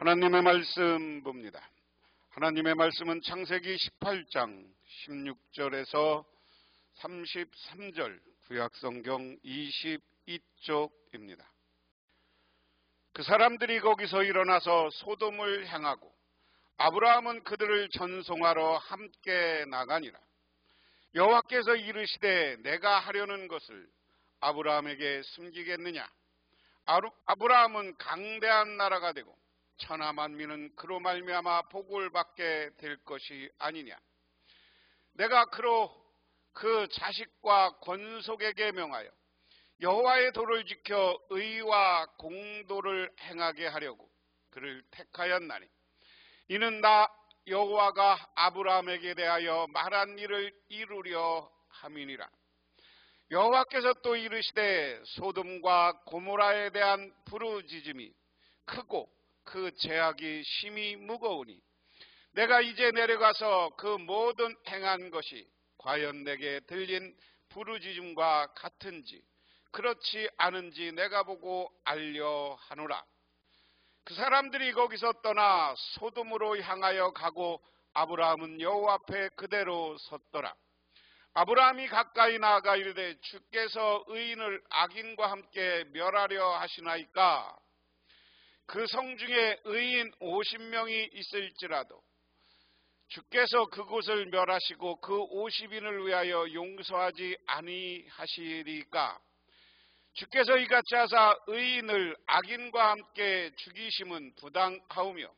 하나님의 말씀 봅니다. 하나님의 말씀은 창세기 18장 16절에서 33절, 구약성경 22쪽입니다. 그 사람들이 거기서 일어나서 소돔을 향하고 아브라함은 그들을 전송하러 함께 나가니라. 여호와께서 이르시되 내가 하려는 것을 아브라함에게 숨기겠느냐? 아브라함은 강대한 나라가 되고 천하 만민은 그로 말미암아 복을 받게 될 것이 아니냐. 내가 그로 그 자식과 권속에게 명하여 여호와의 도를 지켜 의와 공도를 행하게 하려고 그를 택하였나니 이는 나 여호와가 아브라함에게 대하여 말한 일을 이루려 함이니라. 여호와께서 또 이르시되 소돔과 고모라에 대한 부르짖음이 크고 그 죄악이 심히 무거우니 내가 이제 내려가서 그 모든 행한 것이 과연 내게 들린 부르짖음과 같은지 그렇지 않은지 내가 보고 알려 하노라. 그 사람들이 거기서 떠나 소돔으로 향하여 가고 아브라함은 여호와 앞에 그대로 섰더라. 아브라함이 가까이 나아가 이르되 주께서 의인을 악인과 함께 멸하려 하시나이까? 그 성 중에 의인 50명이 있을지라도 주께서 그곳을 멸하시고 그 50인을 위하여 용서하지 아니하시리까? 주께서 이같이 하사 의인을 악인과 함께 죽이심은 부당하오며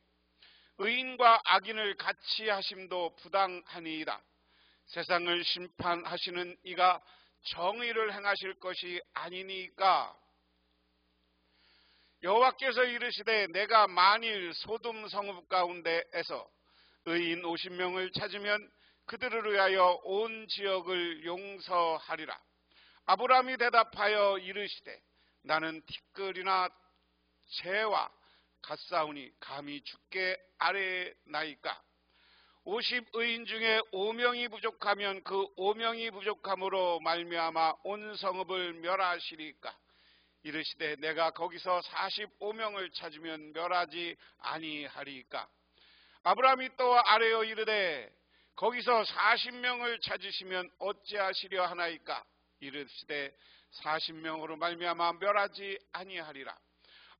의인과 악인을 같이 하심도 부당하니이다. 세상을 심판하시는 이가 정의를 행하실 것이 아니니까? 여호와께서 이르시되 내가 만일 소돔 성읍 가운데에서 의인 50명을 찾으면 그들을 위하여 온 지역을 용서하리라. 아브라함이 대답하여 이르시되 나는 티끌이나 새와 같사오니 감히 주께 아뢰 나이까? 50의인 중에 5명이 부족하면 그 5명이 부족함으로 말미암아 온 성읍을 멸하시리까? 이르시되 내가 거기서 45명을 찾으면 멸하지 아니하리까? 아브라함이 또 아뢰어 이르되 거기서 40명을 찾으시면 어찌하시려 하나이까? 이르시되 40명으로 말미암아 멸하지 아니하리라.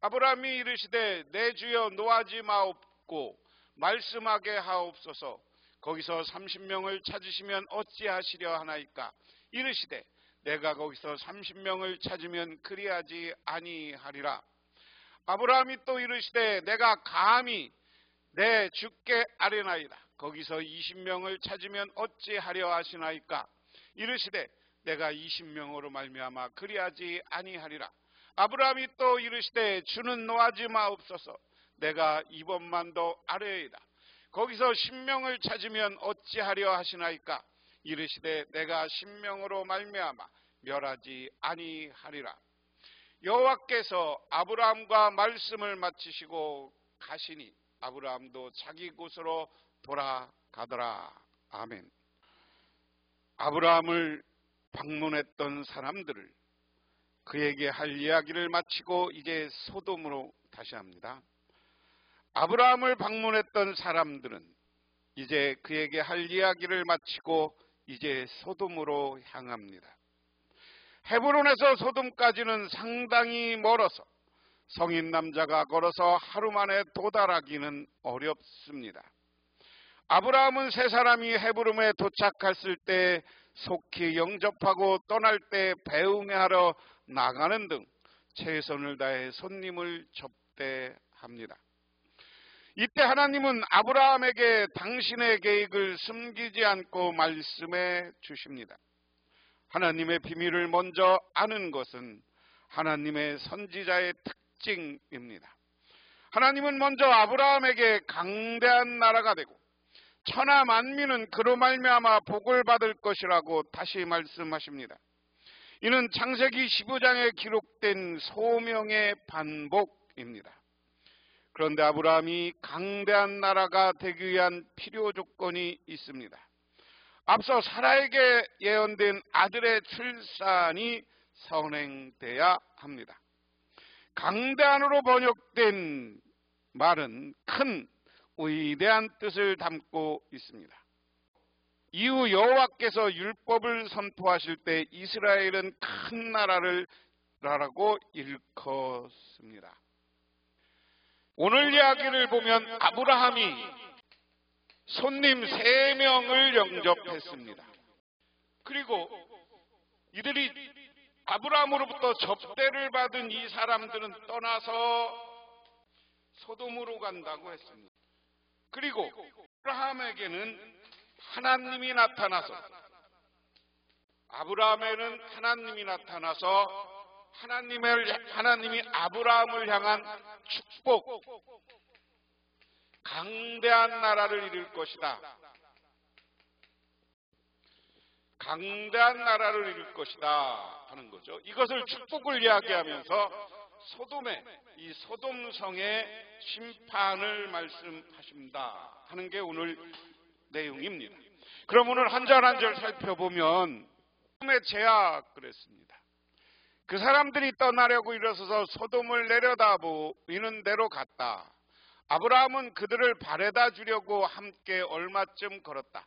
아브라함이 이르시되 내 주여 노하지 마옵고 말씀하게 하옵소서. 거기서 30명을 찾으시면 어찌하시려 하나이까? 이르시되 내가 거기서 30명을 찾으면 그리하지 아니하리라. 아브라함이 또 이르시되 내가 감히 내 주께 아뢰나이다. 거기서 20명을 찾으면 어찌하려 하시나이까? 이르시되 내가 20명으로 말미암아 그리하지 아니하리라. 아브라함이 또 이르시되 주는 노하지 마옵소서. 내가 이번만도 아뢰이다. 거기서 10명을 찾으면 어찌하려 하시나이까? 이르시되 내가 10명으로 말미암아 멸하지 아니하리라. 여호와께서 아브라함과 말씀을 마치시고 가시니 아브라함도 자기 곳으로 돌아가더라. 아멘. 아브라함을 방문했던 사람들을 그에게 할 이야기를 마치고 이제 소돔으로 다시 합니다. 아브라함을 방문했던 사람들은 이제 그에게 할 이야기를 마치고 이제 소돔으로 향합니다. 헤브론에서 소돔까지는 상당히 멀어서 성인 남자가 걸어서 하루 만에 도달하기는 어렵습니다. 아브라함은 세 사람이 헤브론에 도착했을 때 속히 영접하고 떠날 때 배웅하러 나가는 등 최선을 다해 손님을 접대합니다. 이때 하나님은 아브라함에게 당신의 계획을 숨기지 않고 말씀해 주십니다. 하나님의 비밀을 먼저 아는 것은 하나님의 선지자의 특징입니다. 하나님은 먼저 아브라함에게 강대한 나라가 되고 천하 만민은 그로 말미암아 복을 받을 것이라고 다시 말씀하십니다. 이는 창세기 15장에 기록된 소명의 반복입니다. 그런데 아브라함이 강대한 나라가 되기 위한 필요 조건이 있습니다. 앞서 사라에게 예언된 아들의 출산이 선행돼야 합니다. 강대한으로 번역된 말은 큰 위대한 뜻을 담고 있습니다. 이후 여호와께서 율법을 선포하실 때 이스라엘은 큰 나라라고 일컫습니다. 오늘 이야기를 보면 아브라함이 손님 3명을 영접했습니다. 그리고 이들이 아브라함으로부터 접대를 받은 이 사람들은 떠나서 소돔으로 간다고 했습니다. 그리고 아브라함에게는 하나님이 나타나서 하나님이 아브라함을 향한 축복, 강대한 나라를 이룰 것이다. 강대한 나라를 이룰 것이다 하는 거죠. 이것을 축복을 이야기하면서 이 소돔성의 심판을 말씀하신다 하는 게 오늘 내용입니다. 그럼 오늘 한 절 한 절 살펴보면 소돔의 죄악 그랬습니다. 그 사람들이 떠나려고 일어서서 소돔을 내려다보이는 대로 갔다. 아브라함은 그들을 바래다 주려고 함께 얼마쯤 걸었다.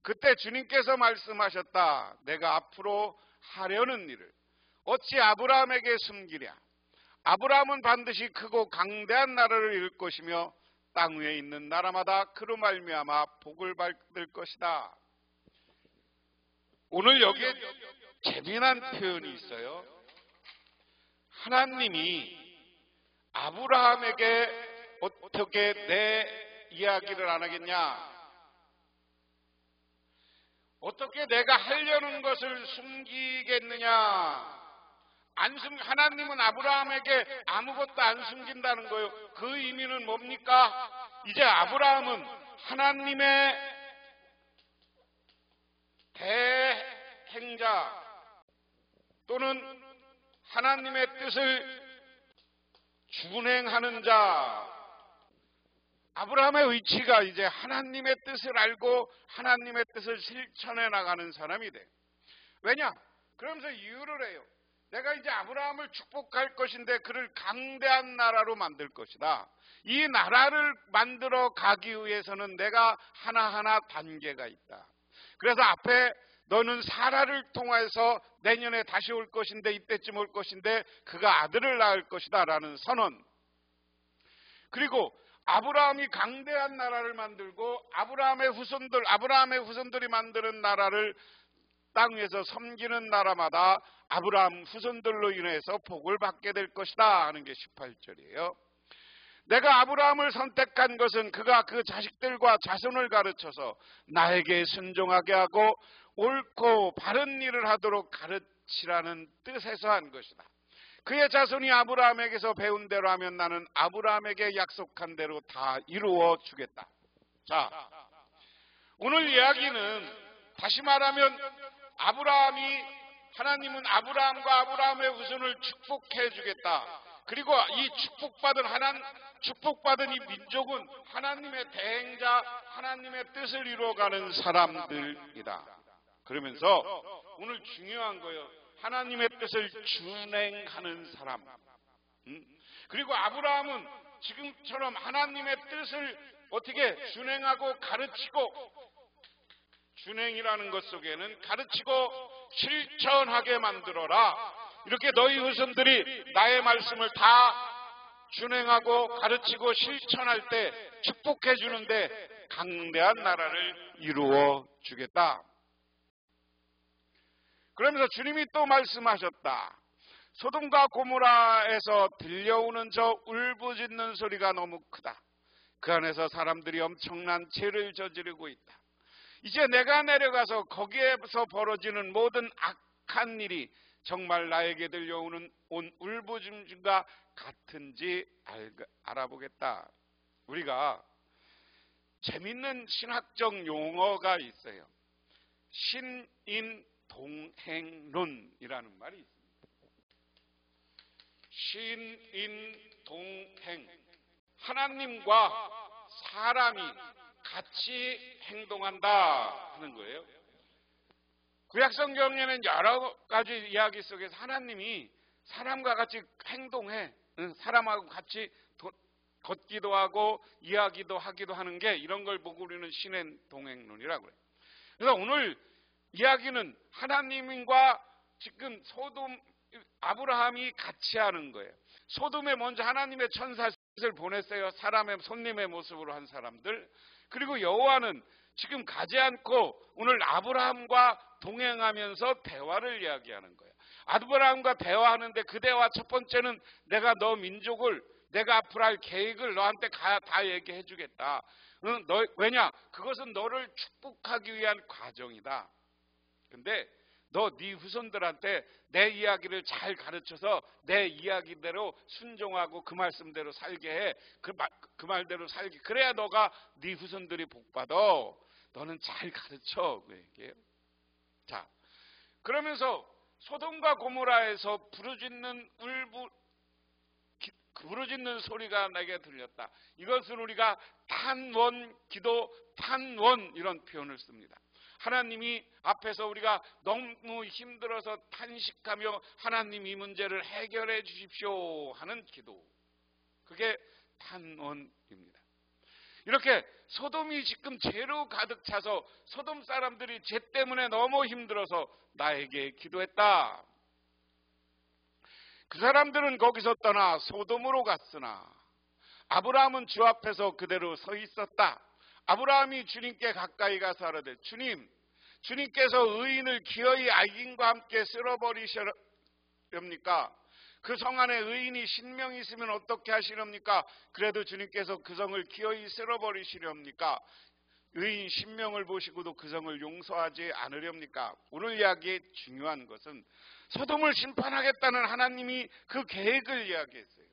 그때 주님께서 말씀하셨다. 내가 앞으로 하려는 일을 어찌 아브라함에게 숨기랴. 아브라함은 반드시 크고 강대한 나라를 이룰 것이며 땅 위에 있는 나라마다 그로 말미암아 복을 받을 것이다. 오늘 여기에 재미난 표현이 있어요. 하나님이 아브라함에게 어떻게 내 이야기를 안 하겠냐? 어떻게 내가 하려는 것을 숨기겠느냐? 하나님은 아브라함에게 아무것도 안 숨긴다는 거예요. 그 의미는 뭡니까? 이제 아브라함은 하나님의 대행자 또는 하나님의 뜻을 준행하는 자. 아브라함의 위치가 이제 하나님의 뜻을 알고 하나님의 뜻을 실천해 나가는 사람이 돼. 왜냐? 그러면서 이유를 해요. 내가 이제 아브라함을 축복할 것인데 그를 강대한 나라로 만들 것이다. 이 나라를 만들어 가기 위해서는 내가 하나하나 단계가 있다. 그래서 앞에 너는 사라를 통해서 내년에 다시 올 것인데 이때쯤 올 것인데 그가 아들을 낳을 것이다 라는 선언. 그리고 아브라함이 강대한 나라를 만들고 아브라함의 후손들이 만드는 나라를 땅 위에서 섬기는 나라마다 아브라함 후손들로 인해서 복을 받게 될 것이다 하는 게 18절이에요. 내가 아브라함을 선택한 것은 그가 그 자식들과 자손을 가르쳐서 나에게 순종하게 하고 옳고 바른 일을 하도록 가르치라는 뜻에서 한 것이다. 그의 자손이 아브라함에게서 배운 대로 하면 나는 아브라함에게 약속한 대로 다 이루어 주겠다. 자, 오늘 이야기는 다시 말하면 하나님은 아브라함과 아브라함의 후손을 축복해 주겠다. 그리고 이 축복받은 이 민족은 하나님의 대행자, 하나님의 뜻을 이루어가는 사람들이다. 그러면서 오늘 중요한 거예요. 하나님의 뜻을 준행하는 사람. 그리고 아브라함은 지금처럼 하나님의 뜻을 어떻게 준행하고 가르치고, 준행이라는 것 속에는 가르치고 실천하게 만들어라. 이렇게 너희 후손들이 나의 말씀을 다 준행하고 가르치고 실천할 때 축복해 주는데 강대한 나라를 이루어 주겠다. 그러면서 주님이 또 말씀하셨다. 소돔과 고모라에서 들려오는 저 울부짖는 소리가 너무 크다. 그 안에서 사람들이 엄청난 죄를 저지르고 있다. 이제 내가 내려가서 거기에서 벌어지는 모든 악한 일이 정말 나에게 들려오는 온 울부짖음과 같은지 알아보겠다. 우리가 재밌는 신학적 용어가 있어요. 신인동행론이라는 말이 있습니다. 신인동행. 하나님과 사람이 같이 행동한다 하는 거예요. 구약성경에는 여러 가지 이야기 속에서 하나님이 사람과 같이 행동해, 사람하고 같이 걷기도 하고 이야기도 하기도 하는 게 이런 걸 보고 우리는 신의 동행론이라고 해요. 그래서 오늘 이야기는 하나님과 지금 소돔 아브라함이 같이 하는 거예요. 소돔에 먼저 하나님의 천사를 보냈어요. 사람의 손님의 모습으로 한 사람들. 그리고 여호와는 지금 가지 않고 오늘 아브라함과 동행하면서 대화를 이야기하는 거예요. 아브라함과 대화하는데 그 대화 첫 번째는 내가 너 민족을 내가 앞으로 할 계획을 너한테 다 얘기해 주겠다. 왜냐? 그것은 너를 축복하기 위한 과정이다. 근데 너 네 후손들한테 내 이야기를 잘 가르쳐서 내 이야기대로 순종하고 그 말씀대로 살게 해. 그 말대로 살게. 그래야 너가 네 후손들이 복받아. 너는 잘 가르쳐. 그 얘기예요. 자, 그러면서 소돔과 고모라에서 부르짖는 소리가 내게 들렸다. 이것을 우리가 탄원 기도, 탄원 이런 표현을 씁니다. 하나님이 앞에서 우리가 너무 힘들어서 탄식하며 하나님 이 문제를 해결해 주십시오 하는 기도. 그게 탄원입니다. 이렇게 소돔이 지금 죄로 가득 차서 소돔 사람들이 죄 때문에 너무 힘들어서 나에게 기도했다. 그 사람들은 거기서 떠나 소돔으로 갔으나 아브라함은 주 앞에서 그대로 서 있었다. 아브라함이 주님께 가까이 가서 하라되 주님께서 의인을 기어이 악인과 함께 쓸어버리시렵니까? 그 성 안에 의인이 신명이 있으면 어떻게 하시렵니까? 그래도 주님께서 그 성을 기어이 쓸어버리시렵니까? 의인 신명을 보시고도 그 성을 용서하지 않으렵니까? 오늘 이야기의 중요한 것은 소돔을 심판하겠다는 하나님이 그 계획을 이야기했어요.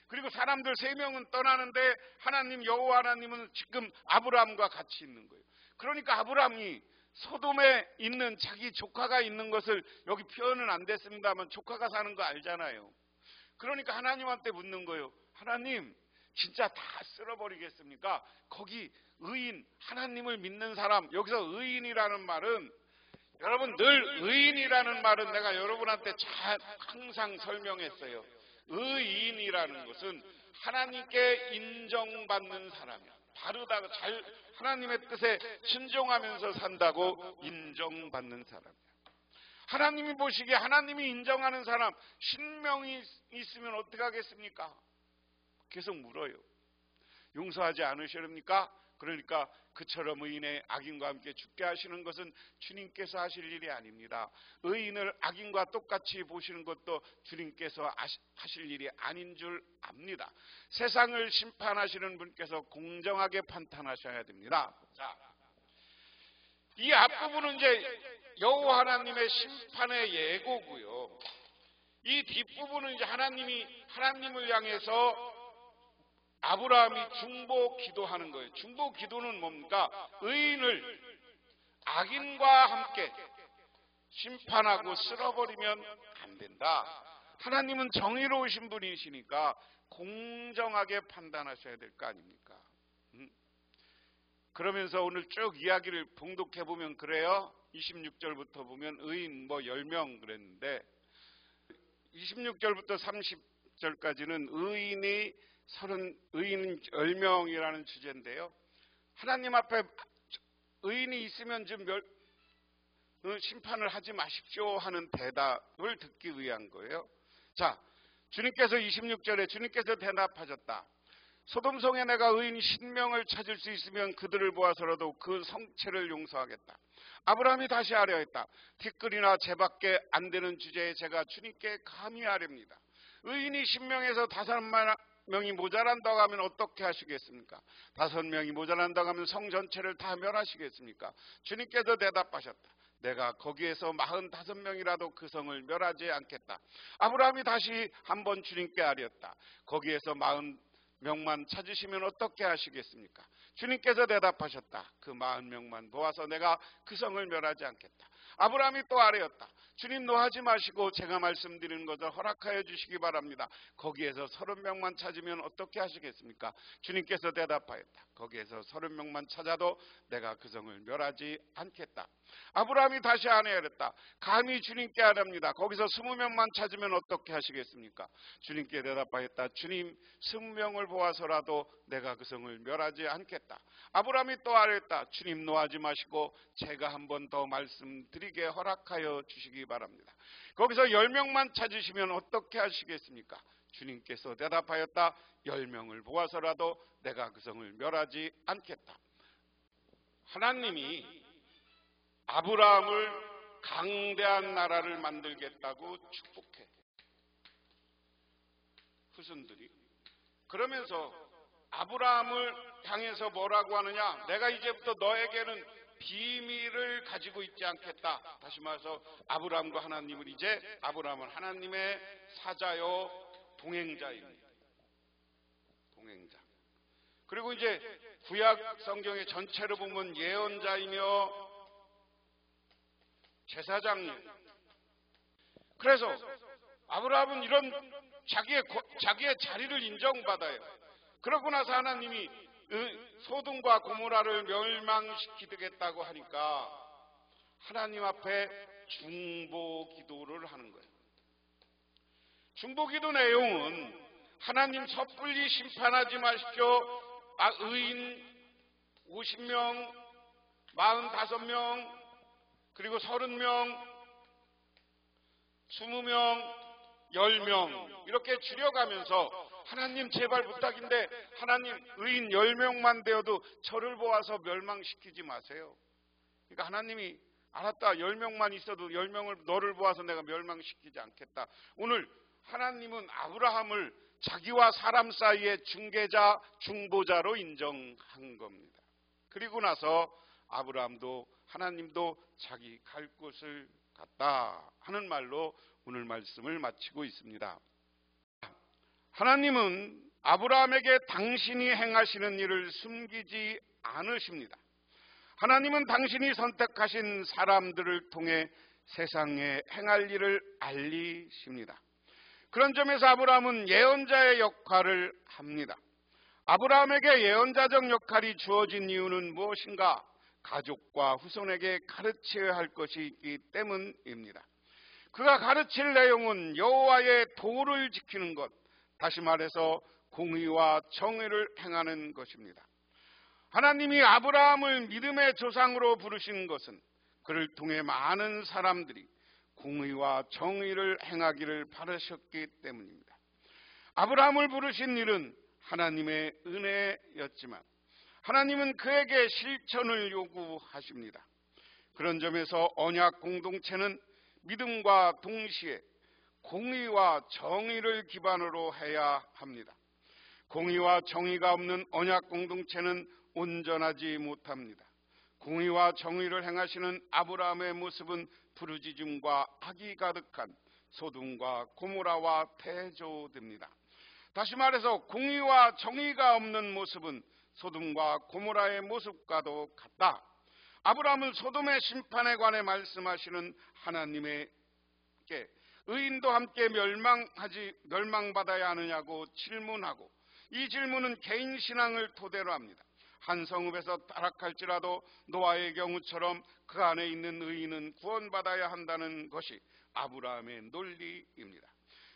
그리고 사람들 3명은 떠나는데 하나님 여호와 하나님은 지금 아브라함과 같이 있는 거예요. 그러니까 아브라함이 소돔에 있는 자기 조카가 있는 것을 여기 표현은 안 됐습니다만 조카가 사는 거 알잖아요. 그러니까 하나님한테 묻는 거예요. 하나님 진짜 다 쓸어버리겠습니까? 거기 의인 하나님을 믿는 사람, 여기서 의인이라는 말은 여러분 늘 의인이라는 말은 내가 여러분한테 항상 설명했어요. 의인이라는 것은 하나님께 인정받는 사람이야. 바르다고 잘 하나님의 뜻에 순종하면서 산다고 인정받는 사람이야. 하나님이 보시기에 하나님이 인정하는 사람, 신명이 있으면 어떻게 하겠습니까? 계속 물어요. 용서하지 않으시렵니까? 그러니까 그처럼 의인의 악인과 함께 죽게 하시는 것은 주님께서 하실 일이 아닙니다. 의인을 악인과 똑같이 보시는 것도 주님께서 하실 일이 아닌 줄 압니다. 세상을 심판하시는 분께서 공정하게 판단하셔야 됩니다. 자, 이 앞부분은 이제 여호와 하나님의 심판의 예고고요. 이 뒷부분은 이제 하나님을 향해서 아브라함이 중보 기도하는 거예요. 중보 기도는 뭡니까? 의인을 악인과 함께 심판하고 쓸어버리면 안 된다. 하나님은 정의로우신 분이시니까 공정하게 판단하셔야 될 거 아닙니까? 그러면서 오늘 쭉 이야기를 봉독해 보면 그래요. 26절부터 보면 의인 10명 그랬는데 26절부터 30절까지는 의인은 10명이라는 주제인데요. 하나님 앞에 의인이 있으면 좀 심판을 하지 마십시오 하는 대답을 듣기 위한 거예요. 자, 주님께서 26절에 주님께서 대답하셨다. 소돔성에 내가 의인 신명을 찾을 수 있으면 그들을 보아서라도 그 성체를 용서하겠다. 아브라함이 다시 하려 했다. 티끌이나 재밖에 안 되는 주제에 제가 주님께 감히 하렵니다. 의인이 신명에서 5명이 모자란다고 하면 어떻게 하시겠습니까? 5명이 모자란다고 하면 성 전체를 다 멸하시겠습니까? 주님께서 대답하셨다. 내가 거기에서 45명이라도 그 성을 멸하지 않겠다. 아브라함이 다시 한번 주님께 아뢰었다. 거기에서 40명만 찾으시면 어떻게 하시겠습니까? 주님께서 대답하셨다. 그 40명만 모아서 내가 그 성을 멸하지 않겠다. 아브라함이 또 아뢰었다. 주님 노하지 마시고 제가 말씀드리는 것을 허락하여 주시기 바랍니다. 거기에서 30명만 찾으면 어떻게 하시겠습니까? 주님께서 대답하였다. 거기에서 30명만 찾아도 내가 그 성을 멸하지 않겠다. 아브라함이 다시 아내야랬다. 감히 주님께 아뢰옵니다. 거기서 20명만 찾으면 어떻게 하시겠습니까? 주님께 대답하였다. 주님 20명을 보아서라도 내가 그 성을 멸하지 않겠다. 아브라함이 또 아뢰었다. 주님 노하지 마시고 제가 한 번 더 말씀드리게 허락하여 주시기 바랍니다. 거기서 10명만 찾으시면 어떻게 하시겠습니까? 주님께서 대답하였다. 10명을 보아서라도 내가 그 성을 멸하지 않겠다. 하나님이 아브라함을 강대한 나라를 만들겠다고 축복해. 후손들이. 그러면서 아브라함을 향해서 뭐라고 하느냐? 내가 이제부터 너에게는 비밀을 가지고 있지 않겠다. 다시 말해서 아브라함과 하나님을 이제 아브라함은 하나님의 사자요 동행자입니다. 동행자. 그리고 이제 구약 성경의 전체로 보면 예언자이며 제사장님. 그래서 아브라함은 이런 자기의 자리를 인정받아요. 그러고 나서 하나님이 소돔과 고모라를 멸망시키겠다고 하니까 하나님 앞에 중보 기도를 하는 거예요. 중보 기도 내용은 하나님 섣불리 심판하지 마십시오. 의인 50명, 45명, 그리고 30명, 20명, 10명 이렇게 줄여가면서 하나님 제발 부탁인데 하나님 의인 10명만 되어도 저를 보아서 멸망시키지 마세요. 그러니까 하나님이 알았다. 10명만 있어도 10명을 너를 보아서 내가 멸망시키지 않겠다. 오늘 하나님은 아브라함을 자기와 사람 사이의 중개자, 중보자로 인정한 겁니다. 그리고 나서 아브라함도 하나님도 자기 갈 곳을 갔다 하는 말로 오늘 말씀을 마치고 있습니다. 하나님은 아브라함에게 당신이 행하시는 일을 숨기지 않으십니다. 하나님은 당신이 선택하신 사람들을 통해 세상에 행할 일을 알리십니다. 그런 점에서 아브라함은 예언자의 역할을 합니다. 아브라함에게 예언자적 역할이 주어진 이유는 무엇인가? 가족과 후손에게 가르쳐야 할 것이 있기 때문입니다. 그가 가르칠 내용은 여호와의 도를 지키는 것, 다시 말해서 공의와 정의를 행하는 것입니다. 하나님이 아브라함을 믿음의 조상으로 부르신 것은 그를 통해 많은 사람들이 공의와 정의를 행하기를 바라셨기 때문입니다. 아브라함을 부르신 일은 하나님의 은혜였지만 하나님은 그에게 실천을 요구하십니다. 그런 점에서 언약 공동체는 믿음과 동시에 공의와 정의를 기반으로 해야 합니다. 공의와 정의가 없는 언약 공동체는 온전하지 못합니다. 공의와 정의를 행하시는 아브라함의 모습은 부르짖음과 악이 가득한 소돔과 고모라와 대조됩니다. 다시 말해서 공의와 정의가 없는 모습은 소돔과 고모라의 모습과도 같다. 아브라함은 소돔의 심판에 관해 말씀하시는 하나님에게 의인도 함께 멸망받아야 하느냐고 질문하고, 이 질문은 개인 신앙을 토대로 합니다. 한 성읍에서 타락할지라도 노아의 경우처럼 그 안에 있는 의인은 구원받아야 한다는 것이 아브라함의 논리입니다.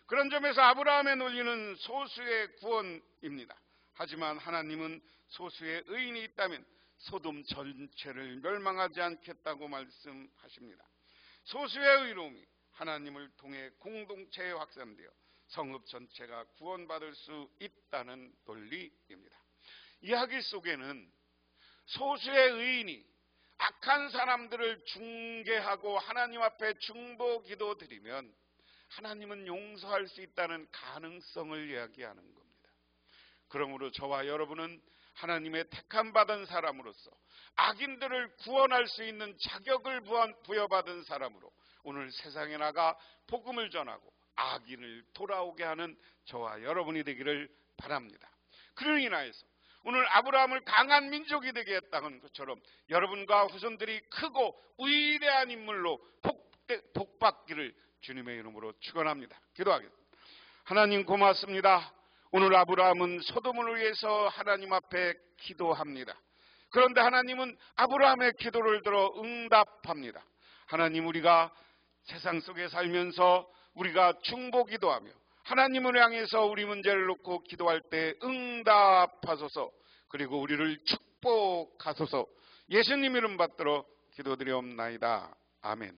그런 점에서 아브라함의 논리는 소수의 구원입니다. 하지만 하나님은 소수의 의인이 있다면 소돔 전체를 멸망하지 않겠다고 말씀하십니다. 소수의 의로움이 하나님을 통해 공동체에 확산되어 성읍 전체가 구원받을 수 있다는 논리입니다. 이야기 속에는 소수의 의인이 악한 사람들을 중개하고 하나님 앞에 중보 기도 드리면 하나님은 용서할 수 있다는 가능성을 이야기하는 겁니다. 그러므로 저와 여러분은 하나님의 택함받은 사람으로서 악인들을 구원할 수 있는 자격을 부여받은 사람으로 오늘 세상에 나가 복음을 전하고 악인을 돌아오게 하는 저와 여러분이 되기를 바랍니다. 그로 인하여서 오늘 아브라함을 강한 민족이 되게 했다는 것처럼 여러분과 후손들이 크고 위대한 인물로 복받기를 주님의 이름으로 축원합니다. 기도하겠습니다. 하나님 고맙습니다. 오늘 아브라함은 소돔을 위해서 하나님 앞에 기도합니다. 그런데 하나님은 아브라함의 기도를 들어 응답합니다. 하나님, 우리가 세상 속에 살면서 우리가 중보기도 하며 하나님을 향해서 우리 문제를 놓고 기도할 때 응답하소서, 그리고 우리를 축복하소서. 예수님 이름 받들어 기도드리옵나이다. 아멘.